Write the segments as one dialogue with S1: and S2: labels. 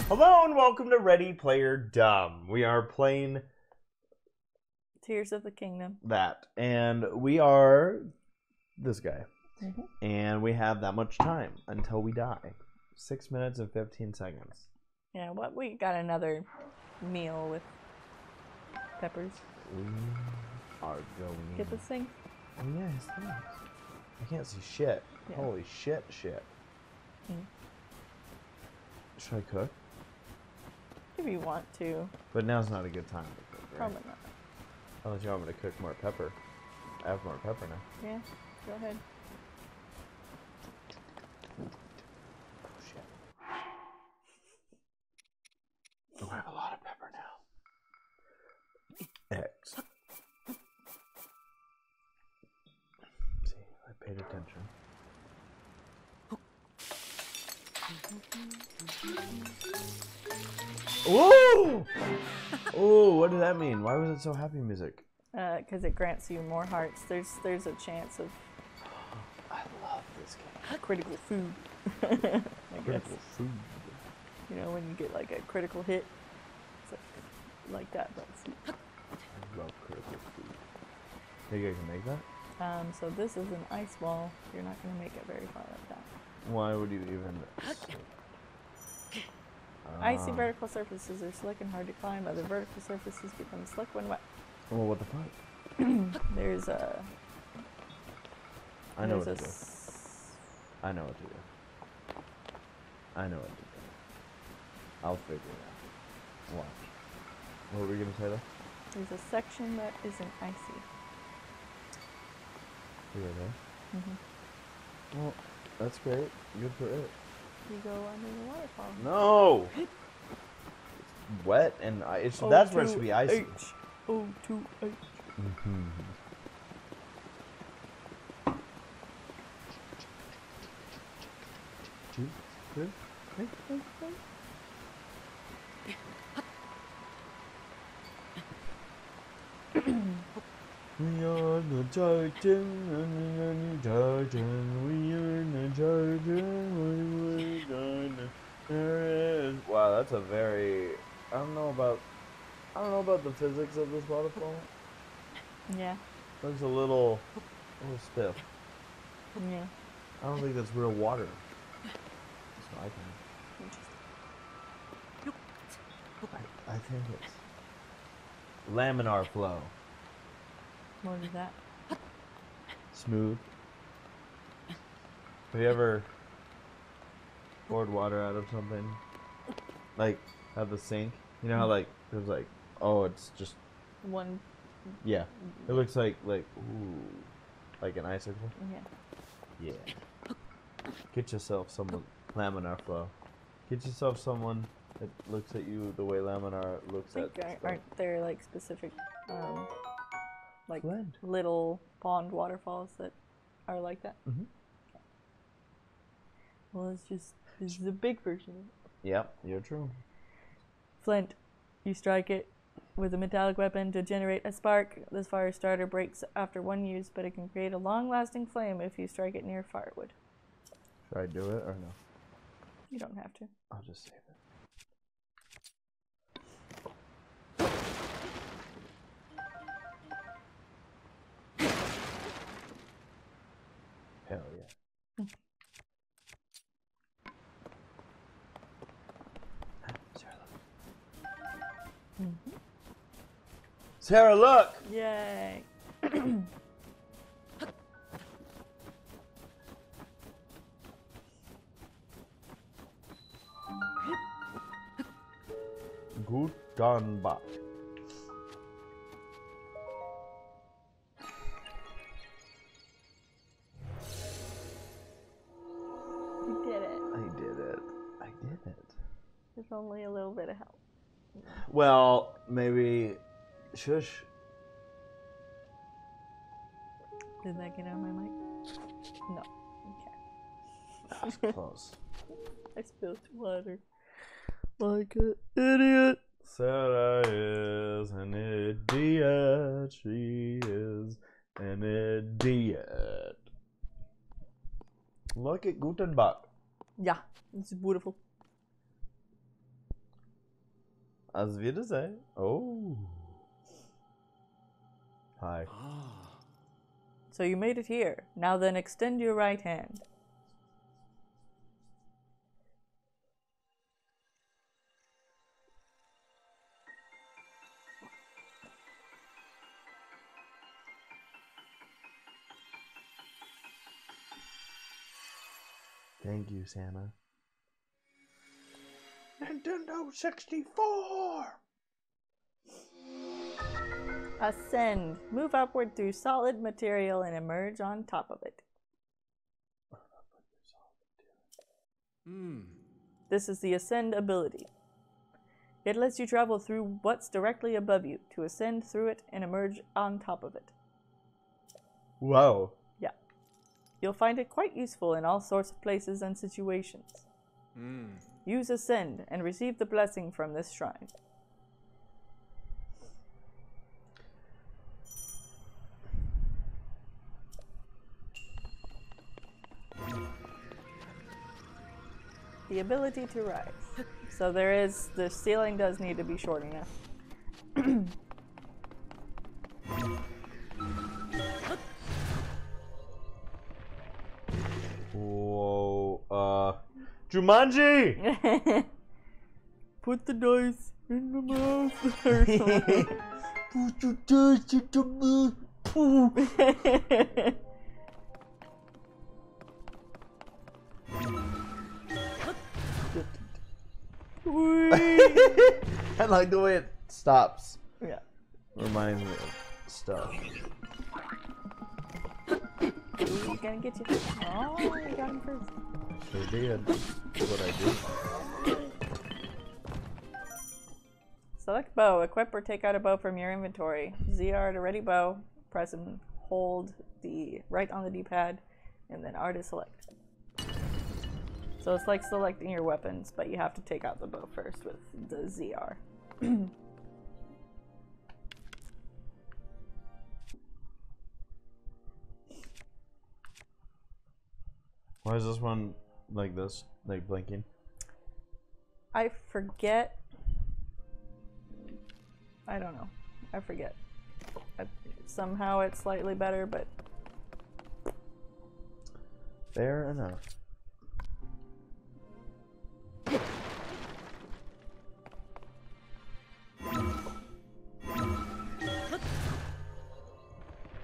S1: Hello and welcome to Ready Player Dumb. We are playing
S2: Tears of the Kingdom.
S1: that, and we are this guy.
S2: Mm-hmm.
S1: And we have that much time until we die. 6 minutes and 15 seconds.
S2: Yeah, what we got another meal with peppers.
S1: We are going.
S2: Get this thing?
S1: Oh yeah, his things. I can't see shit.
S2: Yeah.
S1: Holy shit.
S2: Mm.
S1: Should I cook?
S2: If you want to.
S1: But now's not a good time to cook, right?
S2: Probably not.
S1: Unless you want me to cook more pepper. I have more pepper now.
S2: Yeah, go ahead.
S1: Oh shit. Oh, I have a lot of pepper now. X. See, I paid attention. Whoa! Oh, what did that mean? Why was it so happy music?
S2: Because it grants you more hearts. There's a chance of
S1: I love this game.
S2: critical food. I guess.
S1: Critical food.
S2: You know, when you get like a critical hit. It's like that, but
S1: I love critical food. Think I can make that?
S2: so this is an ice wall. You're not going to make it very far like that.
S1: Why would you even...
S2: Icy vertical surfaces are slick and hard to climb. Other vertical surfaces become slick when wet.
S1: Well, what the fuck?
S2: There's a...
S1: I know what to
S2: there's
S1: do. I know what to do. I know what to do. I'll figure it out. Watch. What were we gonna say though?
S2: There's a section that isn't icy.
S1: You were there?
S2: Mm-hmm.
S1: Well, that's great. Good for it.
S2: You go under the waterfall.
S1: No! It's wet and it's that's where it should be icy.
S2: O2H.
S1: Mm-hmm. Good. We are the Titan, we are the Titan, there is. Wow, that's a very. I don't know about the physics of this waterfall.
S2: Yeah.
S1: Looks a little stiff.
S2: Yeah.
S1: I don't think that's real water. That's what I think. I think it's laminar flow.
S2: What is that?
S1: Smooth. Have you ever poured water out of something? Like, at the sink? You know how, like, there's like, oh, it's just...
S2: One.
S1: Yeah. It looks like ooh, like an icicle.
S2: Yeah.
S1: Yeah. Get yourself someone, laminar flow. Get yourself someone that looks at you the way laminar looks at stuff.
S2: Aren't there, like, specific, like,
S1: Blend.
S2: little pond waterfalls that are like that?
S1: Mm-hmm.
S2: Well, this is a big version of it.
S1: Yep, you're true.
S2: Flint. You strike it with a metallic weapon to generate a spark. This fire starter breaks after one use, but it can create a long-lasting flame if you strike it near firewood.
S1: Should I do it or no?
S2: You don't have to.
S1: I'll just save it. Hell yeah.
S2: Mm-hmm.
S1: Sarah, look!
S2: Yay!
S1: Guten Bach.
S2: You did it.
S1: I did it.
S2: There's only a little bit of help.
S1: Well, maybe... Shush.
S2: Did that get on my mic? No. Okay.
S1: That was close.
S2: I spilled water. Like an idiot.
S1: Sarah is an idiot. She is an idiot. Look at Gutenberg.
S2: Yeah, it's beautiful.
S1: As Wiedersehen. Oh. Hi.
S2: So you made it here. Now then extend your right hand.
S1: Thank you, Santa.
S3: Nintendo 64!
S2: Ascend. Move upward through solid material and emerge on top of it. This is the Ascend ability. It lets you travel through what's directly above you to ascend through it and emerge on top of it.
S1: Wow.
S2: Yeah. You'll find it quite useful in all sorts of places and situations. Use Ascend and receive the blessing from this shrine. The ability to rise. So the ceiling does need to be short enough.
S1: Whoa, Jumanji!
S2: Put the dice in the mouth or something.
S1: Put the dice in the mouth. I like the way it stops.
S2: Yeah.
S1: Reminds me of stuff.
S2: He's gonna get you. Oh, you got him first.
S1: Sure did. That's what I do.
S2: Select bow. Equip or take out a bow from your inventory. ZR to ready bow. Press and hold the right on the D-pad, and then R to select. So it's like selecting your weapons, but you have to take out the bow first with the ZR.
S1: Why is this one like this? Like blinking?
S2: I forget. I don't know. I forget. Somehow it's slightly better, but...
S1: Fair enough.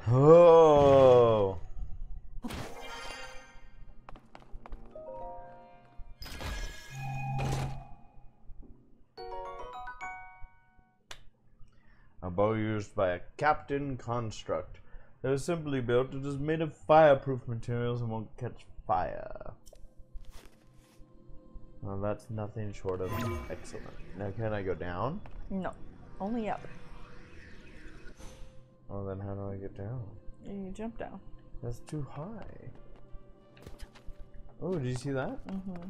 S1: Oh! A bow used by a Captain Construct. It was simply built. It is made of fireproof materials and won't catch fire. Well, that's nothing short of excellent. Now, can I go down?
S2: No. Only up.
S1: Oh, then how do I get down?
S2: You jump down.
S1: That's too high. Oh, did you see that?
S2: Mm-hmm.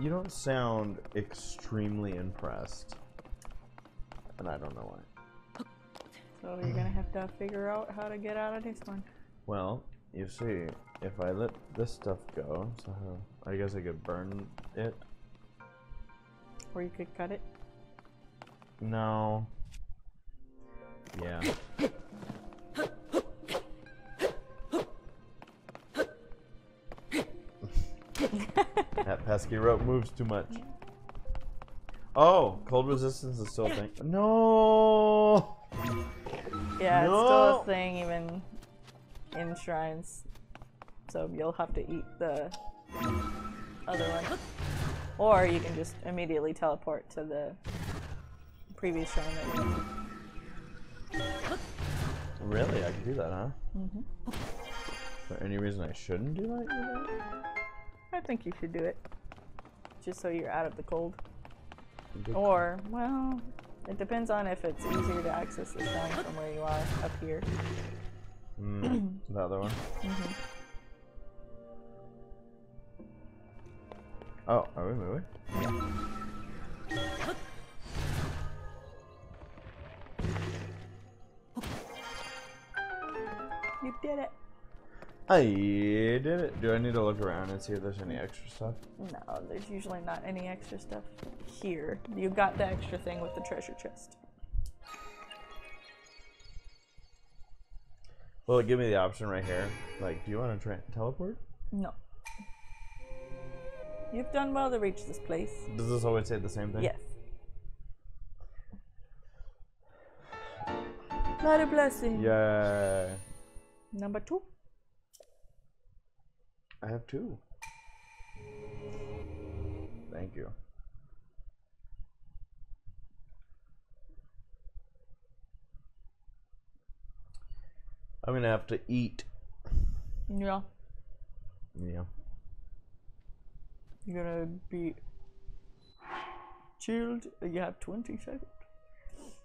S1: You don't sound extremely impressed. And I don't know why.
S2: So you're gonna have to figure out how to get out of this one.
S1: Well, you see, if I let this stuff go, so I guess I could burn it.
S2: Or you could cut it.
S1: No. Yeah. That pesky rope moves too much. Oh, cold resistance is still a thing. No.
S2: Yeah,
S1: No.
S2: it's still a thing even in shrines. So you'll have to eat the other one. Or you can just immediately teleport to the previous shrine that you went to.
S1: Really? I can do that, huh?
S2: Mm-hmm.
S1: Is there any reason I shouldn't do that?
S2: I think you should do it. Just so you're out of the cold.
S1: Good
S2: Or, well, it depends on if it's easier to access the shrine from where you are up here.
S1: The other one?
S2: Mm-hmm.
S1: Oh, are we moving?
S2: You did it.
S1: I did it. Do I need to look around and see if there's any extra stuff?
S2: No, there's usually not any extra stuff here. You got the extra thing with the treasure chest.
S1: Will it give me the option right here? Like, do you want to teleport?
S2: No. You've done well to reach this place.
S1: Does this always say the same thing?
S2: Yes. What a blessing.
S1: Yeah.
S2: Number 2.
S1: I have 2. Thank you. I'm gonna have to eat.
S2: Yeah.
S1: Yeah.
S2: You're gonna be chilled. You have 20 seconds.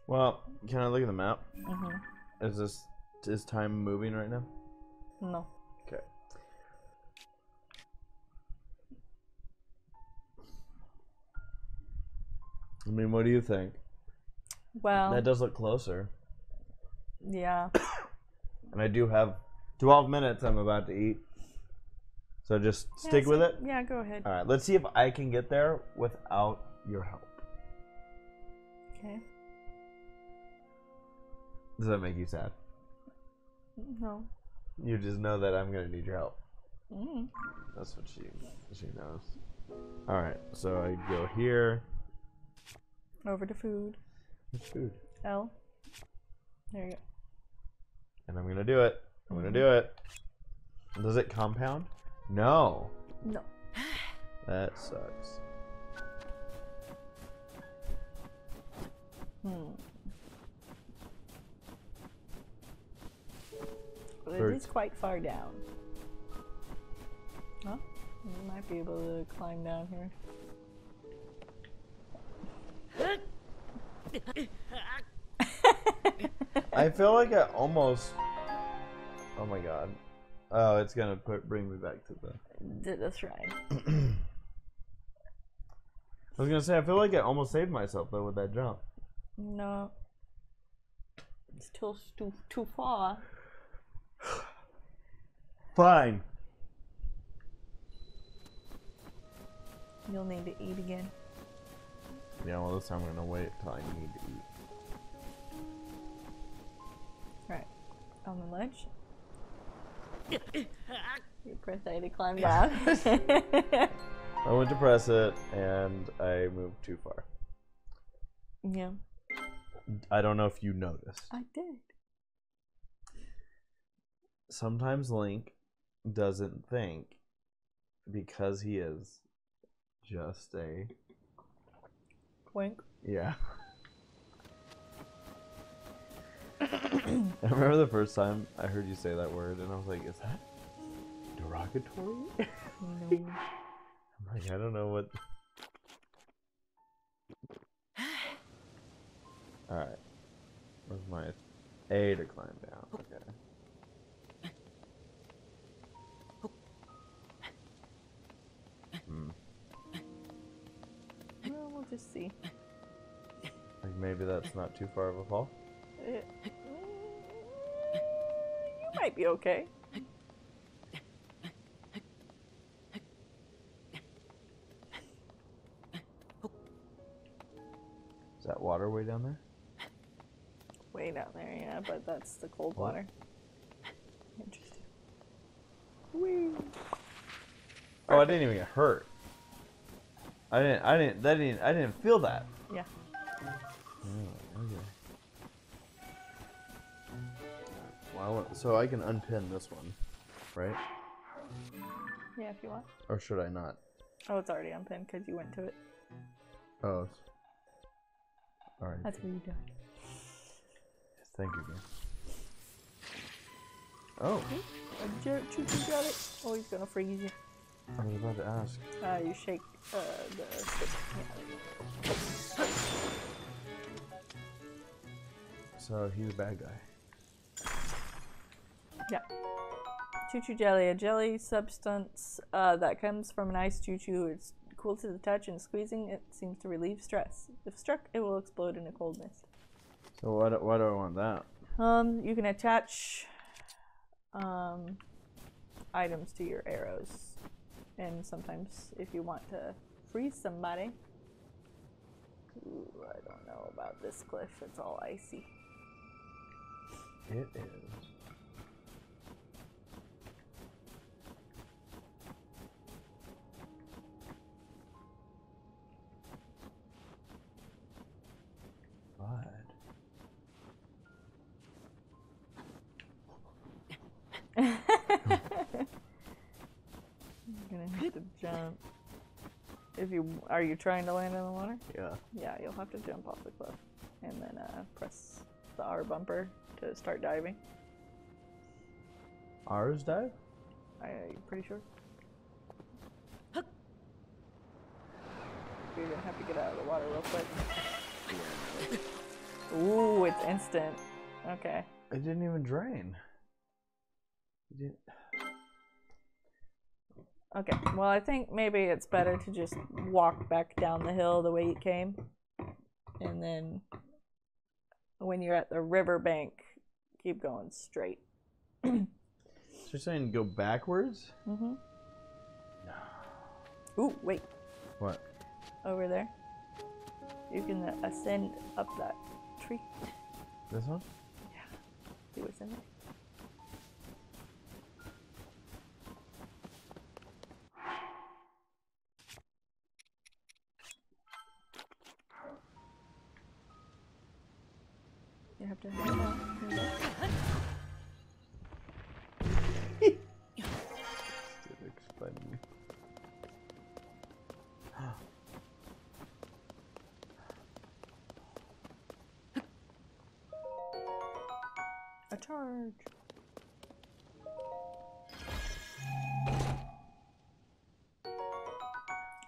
S1: Well, can I look at the map?
S2: Mm-hmm.
S1: Is time moving right now?
S2: No.
S1: Okay. I mean, what do you think?
S2: Well,
S1: That does look closer.
S2: yeah.
S1: And I do have 12 minutes I'm about to eat. So just stick with it?
S2: Yeah, go ahead.
S1: Alright, let's see if I can get there without your help.
S2: Okay.
S1: Does that make you sad?
S2: No.
S1: You just know that I'm going to need your help.
S2: Mm.
S1: That's what she knows. Alright, so I go here.
S2: Over to food.
S1: What's food?
S2: L. There you go.
S1: And I'm going to do it. I'm going to do it. Does it compound? No.
S2: No.
S1: That sucks.
S2: Well, it is quite far down. Huh? You might be able to climb down here.
S1: I feel like I almost... Oh my god. Oh, it's gonna bring me back to the
S2: shrine.
S1: I was gonna say, I feel like I almost saved myself though with that jump.
S2: No. It's still too far.
S1: Fine.
S2: You'll need to eat again.
S1: Yeah, well this time I'm gonna wait till I need to eat.
S2: Right. On the ledge. You press A to climb down.
S1: I went to press it and I moved too far.
S2: Yeah.
S1: I don't know if you noticed.
S2: I did.
S1: Sometimes Link doesn't think because he is just a...
S2: Twink.
S1: Yeah. I remember the first time I heard you say that word and I was like, is that derogatory?
S2: No.
S1: I'm like, I don't know what... Alright. Where's my A to climb down? Okay.
S2: Well, we'll just see.
S1: Like maybe that's not too far of a fall?
S2: You might be okay.
S1: Is that water way down there?
S2: Way down there, yeah, but that's the cold water. Interesting. Whee!
S1: Oh, I didn't even get hurt. I didn't feel that.
S2: Yeah.
S1: Oh, okay. Well, so I can unpin this one, right?
S2: Yeah, if you want.
S1: Or should I not?
S2: Oh, it's already unpinned because you went to it.
S1: Oh. Alright.
S2: That's where you died.
S1: Thank you, again. Oh.
S2: Choo-choo got it. Oh, he's gonna freeze you.
S1: I was about to ask.
S2: You shake the stick. Yeah, there you go.
S1: So he's a bad guy.
S2: Yeah. Choo-choo jelly, a jelly substance that comes from an ice choo-choo. It's cool to the touch, and squeezing it seems to relieve stress. If struck, it will explode in a cold mist.
S1: So why do I want that?
S2: You can attach items to your arrows. And sometimes if you want to freeze somebody. Ooh, I don't know about this cliff. It's all icy.
S1: It is.
S2: I'm gonna have to jump. Are you trying to land in the water?
S1: Yeah.
S2: Yeah, you'll have to jump off the cliff and then press the R bumper to start diving.
S1: R's dive?
S2: I'm pretty sure. You're gonna have to get out of the water real quick. Ooh, it's instant. Okay.
S1: It didn't even drain. It didn't...
S2: Okay, well, I think maybe it's better to just walk back down the hill the way you came. And then when you're at the riverbank, keep going straight.
S1: So you're saying go backwards?
S2: Mm-hmm.
S1: No.
S2: Ooh, wait.
S1: What?
S2: Over there. You can ascend up that tree.
S1: This one?
S2: Yeah. See what's in there? You have to head out.
S1: Still explaining.
S2: A charge.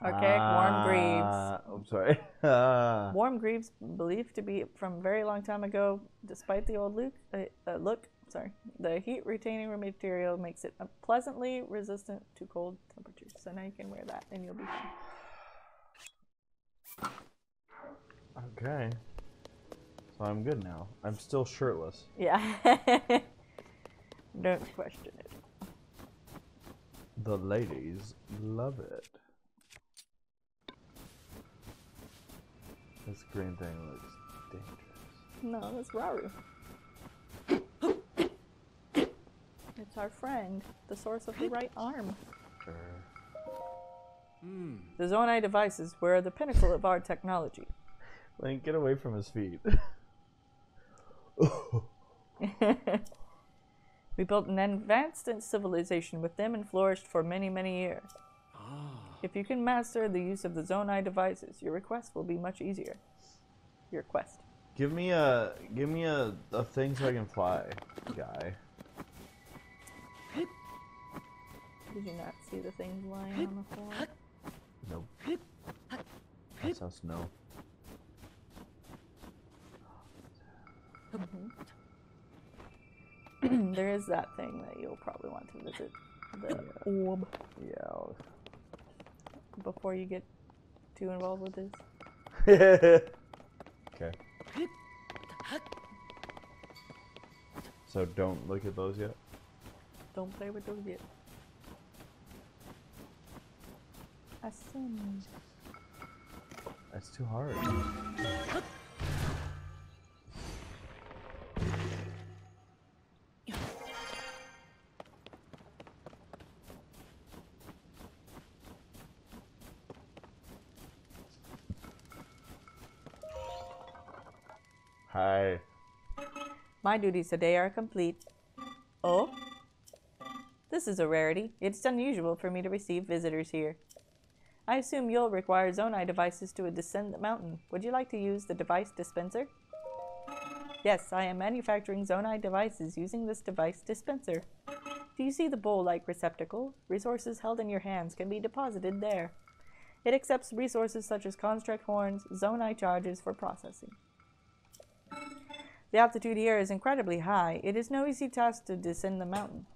S2: Okay, warm greaves.
S1: I'm sorry.
S2: Warm greaves, believed to be from a very long time ago, despite the old look. The heat-retaining material makes it pleasantly resistant to cold temperatures. So now you can wear that, and you'll be fine.
S1: Okay. So I'm good now. I'm still shirtless.
S2: Yeah. Don't question it.
S1: The ladies love it. This green thing looks dangerous.
S2: No, that's Raru. It's our friend, the source of the right arm.
S1: Sure.
S2: The Zonai devices were the pinnacle of our technology.
S1: Link, get away from his feet.
S2: We built an advanced civilization with them and flourished for many, many years. If you can master the use of the Zonai devices, your request will be much easier. Your quest.
S1: Give me a thing so I can fly, guy.
S2: Did you not see the things lying on the floor?
S1: Nope. That's how snow.
S2: There is that thing that you'll probably want to visit. The orb.
S1: Yeah.
S2: Before you get too involved with this.
S1: Okay. So don't look at those yet?
S2: Don't play with those yet. Ascend.
S1: That's too hard. Hi.
S2: My duties today are complete. Oh? This is a rarity. It's unusual for me to receive visitors here. I assume you'll require Zonai devices to descend the mountain. Would you like to use the device dispenser? Yes, I am manufacturing Zonai devices using this device dispenser. Do you see the bowl-like receptacle? Resources held in your hands can be deposited there. It accepts resources such as construct horns, Zonai charges for processing. The altitude here is incredibly high. It is no easy task to descend the mountain.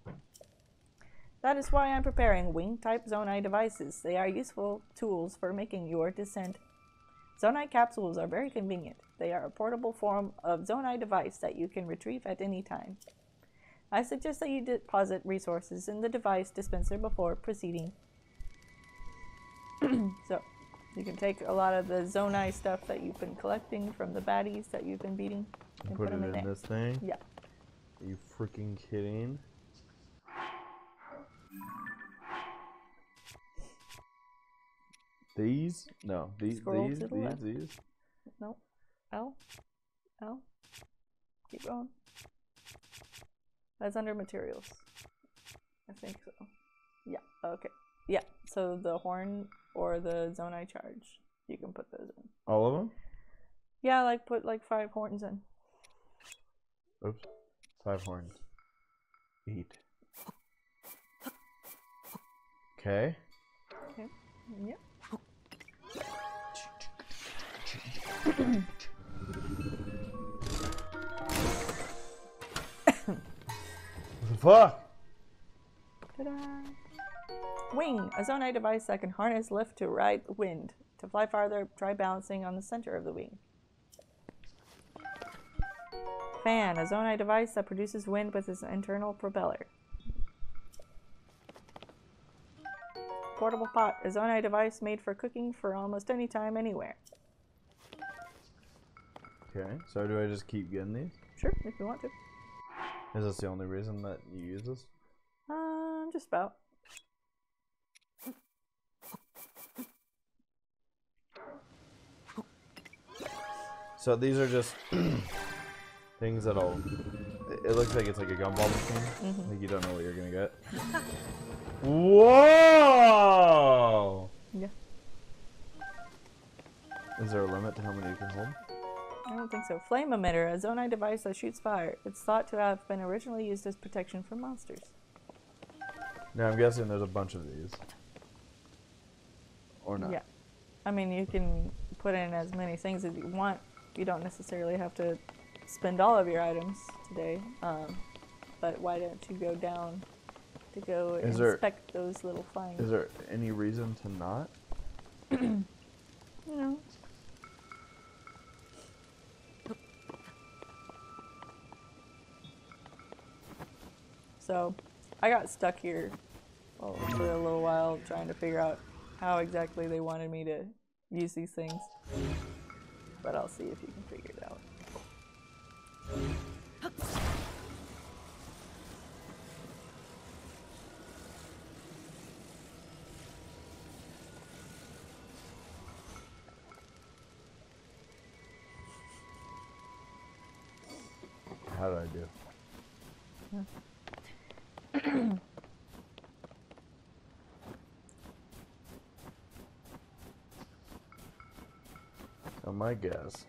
S2: That is why I'm preparing wing-type Zonai devices. They are useful tools for making your descent. Zonai capsules are very convenient. They are a portable form of Zonai device that you can retrieve at any time. I suggest that you deposit resources in the device dispenser before proceeding. So, you can take a lot of the Zonai stuff that you've been collecting from the baddies that you've been beating and
S1: Put it
S2: them in
S1: in
S2: there.
S1: this thing?
S2: Yeah.
S1: Are you freaking kidding? These? No.
S2: Scroll to the left.
S1: These?
S2: No. L. L. Keep going. That's under materials. I think so. Yeah. Okay. Yeah. So the horn or the Zonai charge, you can put those in.
S1: All of them?
S2: Yeah, like put like 5 horns in.
S1: Oops. 5 horns. 8. Okay.
S2: Okay. Yep.
S1: What the fuck?
S2: Ta-da! Wing, a Zonai device that can harness lift to ride the wind. To fly farther, try balancing on the center of the wing. Fan, a Zonai device that produces wind with its internal propeller. Portable pot, a Zonai device made for cooking for almost any time, anywhere.
S1: Okay, so do I just keep getting these?
S2: Sure, if you want to.
S1: Is this the only reason that you use this?
S2: Just about.
S1: So these are just things that'll... It looks like it's like a gumball machine.
S2: Mm-hmm.
S1: Like you don't know what you're gonna get. Whoa!
S2: Yeah.
S1: Is there a limit to how many you can hold?
S2: I don't think so. Flame emitter, a Zonai device that shoots fire. It's thought to have been originally used as protection from monsters.
S1: Now I'm guessing there's a bunch of these. Or not.
S2: Yeah. I mean, you can put in as many things as you want. You don't necessarily have to spend all of your items today. But why don't you go down to go inspect those little flying...
S1: Is there any reason to not?
S2: No. So, I got stuck here for a little while trying to figure out how exactly they wanted me to use these things. But I'll see if you can figure it out.
S1: How did I do? So my guess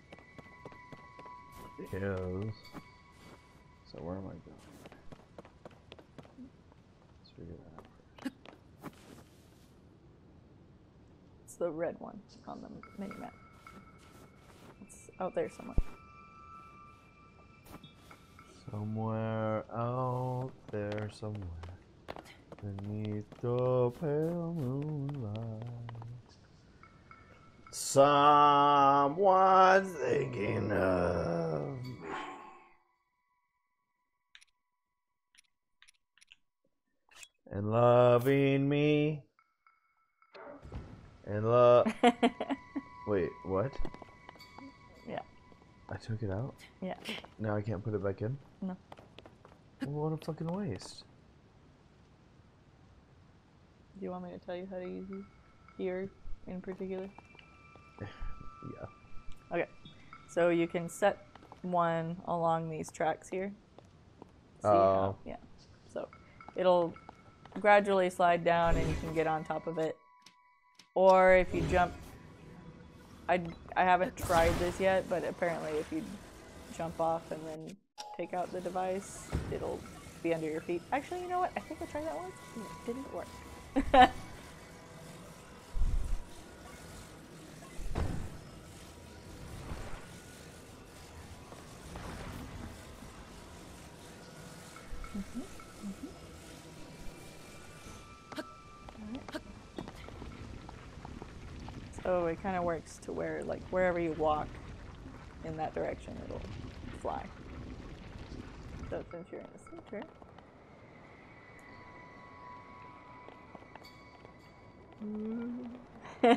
S1: is... So where am I going? Let's figure that out first.
S2: It's the red one on the mini map. It's out there somewhere.
S1: Somewhere out there, somewhere, beneath the pale moonlight, someone's thinking of me. And loving me. And Wait, what?
S2: Yeah.
S1: I took it out?
S2: Yeah.
S1: Now I can't put it back in?
S2: No.
S1: Well, what a fucking waste.
S2: Do you want me to tell you how to use these here in particular?
S1: Yeah.
S2: Okay. So you can set one along these tracks here. See how, yeah. So it'll gradually slide down and you can get on top of it. Or if you jump, I haven't tried this yet, but apparently if you jump off and then take out the device, it'll be under your feet. Actually, you know what? I think I tried that once and it didn't work. So it kind of works to where, like, wherever you walk in that direction, it'll fly. So since you're in the center, There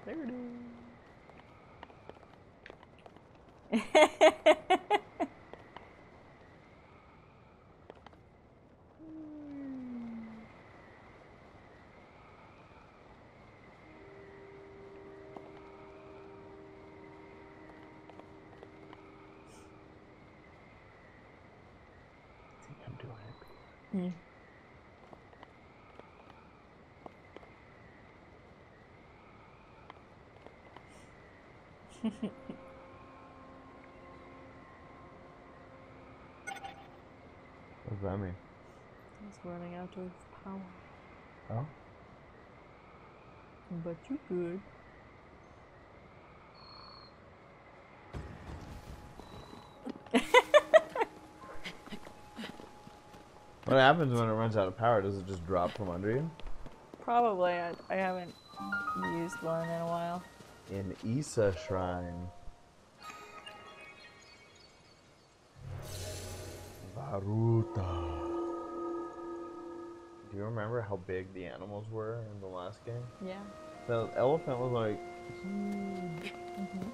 S2: it is.
S1: I think I'm doing it.
S2: Mm.
S1: What does that mean?
S2: It's running out of power.
S1: Oh?
S2: But you good.
S1: What happens when it runs out of power? Does it just drop from under you?
S2: Probably. I haven't used one in a while.
S1: An Issa shrine. Baruta. Do you remember how big the animals were in the last game?
S2: Yeah.
S1: The elephant was like huge.
S2: Mm-hmm.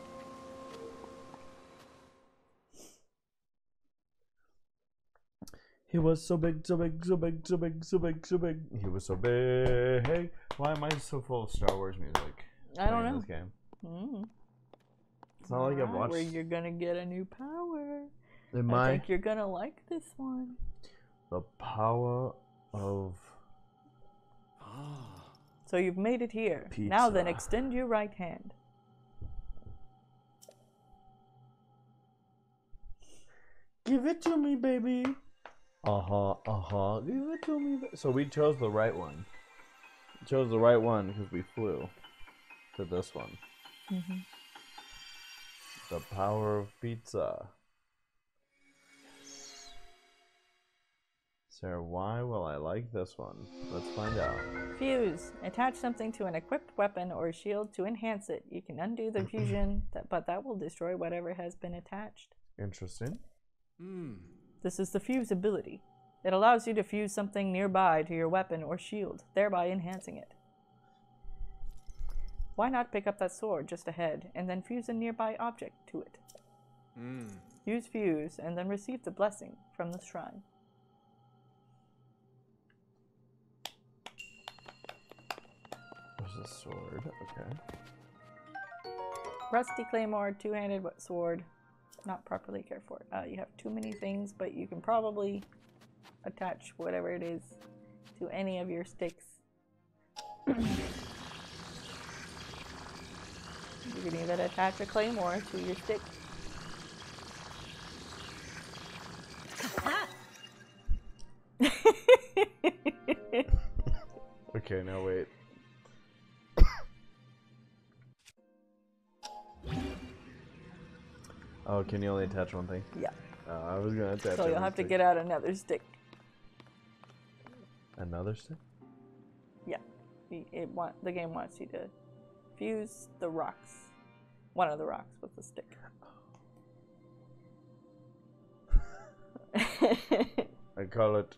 S1: He was so big, so big, so big, so big, so big, so big. He was so big. Why am I so full of Star Wars music?
S2: I don't
S1: playing
S2: know.
S1: This game.
S2: Mm.
S1: It's not like I've watched.
S2: Where you're gonna get a new power.
S1: In
S2: I think you're gonna like this one.
S1: the power of
S2: So you've made it here.
S1: Pizza.
S2: Now then, extend your right hand.
S1: give it to me, baby. Give it to me. So we chose the right one. We chose the right one because we flew to this one.
S2: Mm-hmm.
S1: The power of pizza. Sarah, why will I like this one? Let's find out.
S2: Fuse. Attach something to an equipped weapon or shield to enhance it. You can undo the fusion, but that will destroy whatever has been attached.
S1: Interesting.
S2: This is the fuse ability. It allows you to fuse something nearby to your weapon or shield, thereby enhancing it. Why not pick up that sword just ahead and then fuse a nearby object to it? Use fuse and then receive the blessing from the shrine.
S1: There's a sword. Okay.
S2: Rusty claymore, two-handed sword. Not properly cared for. You have too many things, but you can probably attach whatever it is to any of your sticks. You can even attach a claymore to your stick.
S1: Okay, now wait. Oh, can you only attach one thing?
S2: Yeah.
S1: I was gonna attach.
S2: So you'll have to get out another stick.
S1: Another stick?
S2: Yeah. The game wants you to fuse the rocks. One of the rocks with the stick.
S1: I call it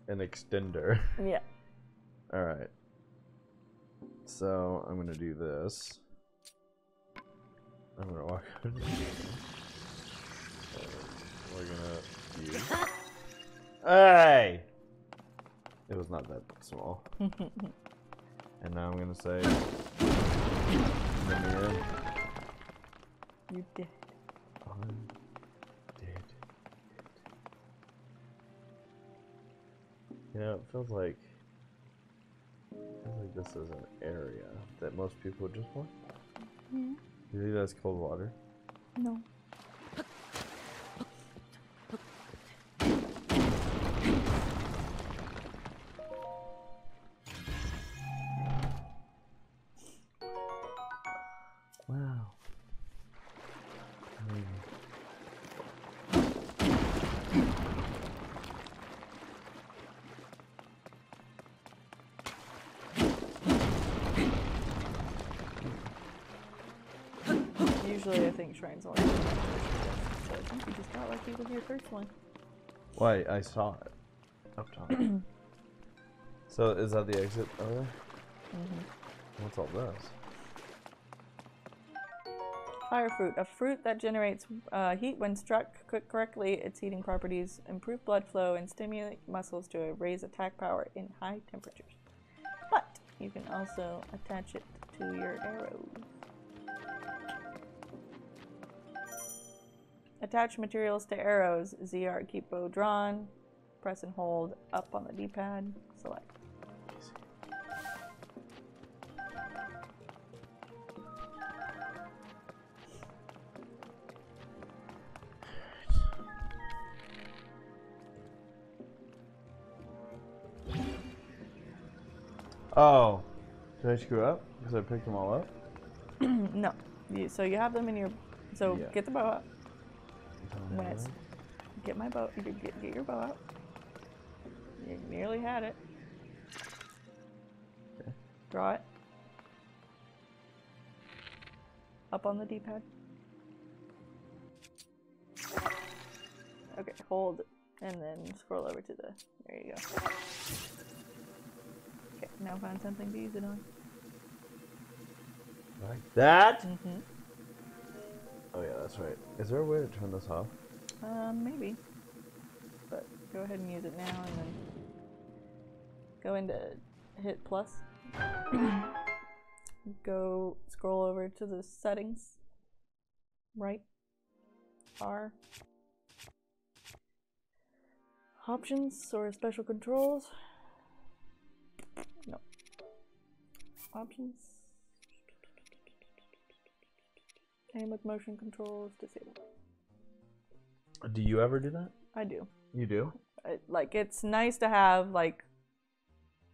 S1: an extender.
S2: Yeah.
S1: Alright. So, I'm gonna do this. I'm gonna walk out. We're gonna use. Hey! It was not that small. And now I'm gonna say. Let me in.
S2: You did.
S1: I did. You know, it feels like this is an area that most people would just want.
S2: Yeah.
S1: You think that's cold water?
S2: No.
S1: Wow.
S2: Usually I think shrines only do 1 person, so I think you just got lucky with your first one.
S1: Why? I saw it. Up top. So is that the exit over there? What's all this?
S2: Fire fruit, a fruit that generates heat when struck cooked correctly. Its heating properties improve blood flow and stimulate muscles to raise attack power in high temperatures. But you can also attach it to your arrows. Attach materials to arrows. ZR, keep bow drawn. Press and hold up on the D-pad. Select.
S1: Oh, did I screw up? Because I picked them all up?
S2: No. So you have them in your... So
S1: Yeah.
S2: get the bow out. When it's... Get my bow... Get your bow out. You nearly had it.
S1: Okay.
S2: Draw it. Up on the D-pad. Okay, hold. And then scroll over to the... There you go. Okay, now find something to use it on.
S1: Like that?
S2: Mm-hmm.
S1: Oh yeah, that's right. Is there a way to turn this off?
S2: Maybe. But go ahead and use it now and then go into hit plus. Go scroll over to the settings. Right. R. Options or special controls. No. Options. Aim with motion controls disabled.
S1: Do you ever do that?
S2: I do.
S1: You do?
S2: Like, it's nice to have, like,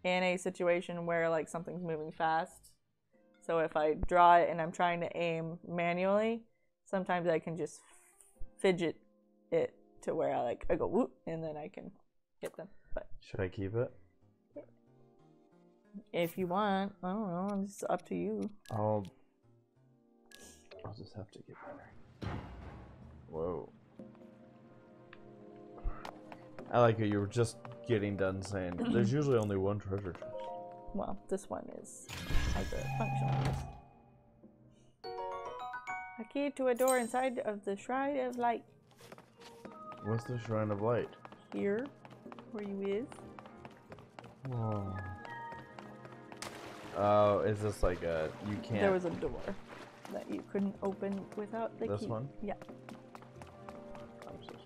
S2: in a situation where, like, something's moving fast. So if I draw it and I'm trying to aim manually, sometimes I can just fidget it to where I go whoop and then I can hit them. But
S1: should I keep it?
S2: If you want, I don't know. It's up to you.
S1: I'll just have to get better. Whoa. I like it. You were just getting done saying there's usually only one treasure chest.
S2: Well, this one has a function on this. A key to a door inside of the Shrine of Light.
S1: What's the Shrine of Light?
S2: Here, where you is.
S1: Whoa. Oh, is this like a you can't?
S2: There was a door that you couldn't open without the key.
S1: This one?
S2: Yeah.
S1: I'm so sorry.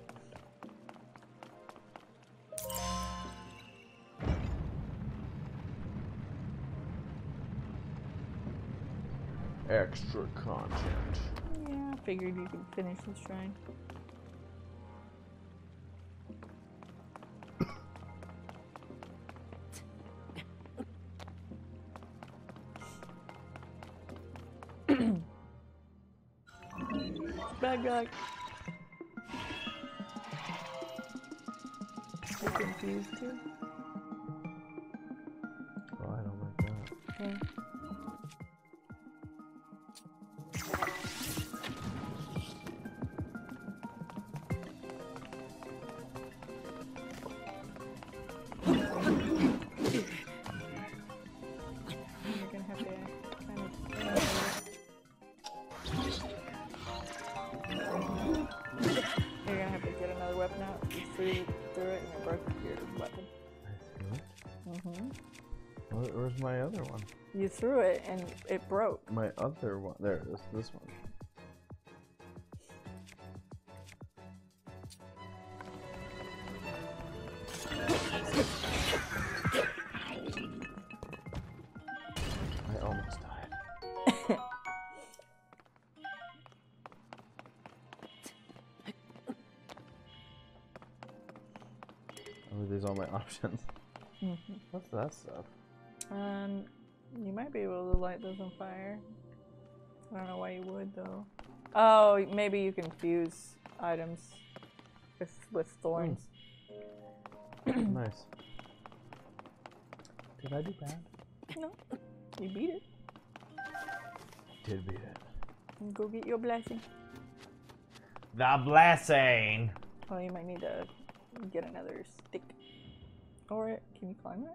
S1: Extra content.
S2: Yeah, I figured you could finish this shrine. Bad guy. You confused too?
S1: Oh, I don't like that.
S2: Okay. You're gonna have to kind of... You're gonna have to get another weapon out. You threw it and you broke your weapon.
S1: I threw it?
S2: Mm-hmm.
S1: Where's my other one?
S2: You threw it and it broke.
S1: My other one. There it is. This one. I almost died. Oh, these are my options.
S2: Mm-hmm.
S1: What's that stuff?
S2: You might be able to light those on fire. I don't know why you would though. Oh, maybe you can fuse items with thorns.
S1: Nice. Did I do bad?
S2: No, you beat it.
S1: Did beat it.
S2: Go get your blessing.
S1: The blessing!
S2: Well, you might need to Get another stick. Or can you climb it?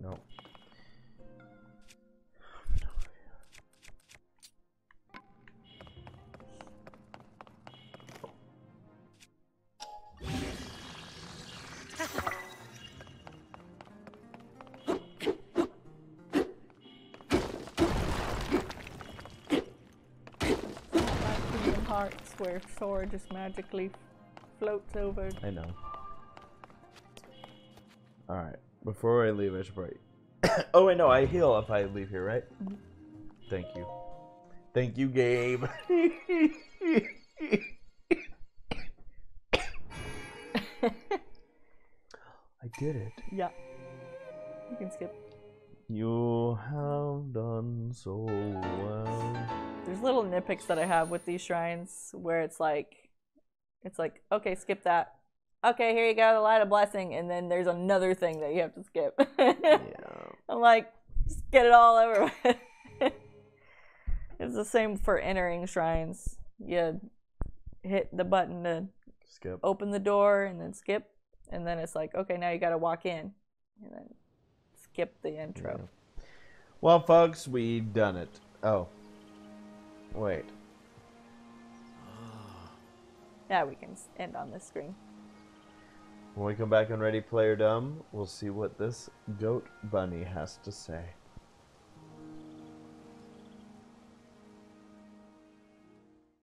S1: No.
S2: Hearts where Sora just magically floats over.
S1: I know. Alright. Before I leave, I should probably... oh, wait, no. I heal if I leave here, right?
S2: Mm-hmm.
S1: Thank you. Thank you, Gabe. I did it.
S2: Yeah. You can skip.
S1: You have done so well.
S2: There's little nitpicks that I have with these shrines where it's like, okay, skip that. Okay, here you go, the light of blessing, and then there's another thing that you have to skip.
S1: Yeah.
S2: I'm like, just get it all over with. It's the same for entering shrines. You hit the button to
S1: Skip.
S2: open the door and then skip, and then it's like, okay, now you gotta walk in, and then skip the intro.
S1: Yeah. Well, folks, we done it. Oh. Wait.
S2: Yeah, we can end on this screen.
S1: When we come back on Ready Player Dumb, we'll see what this goat bunny has to say.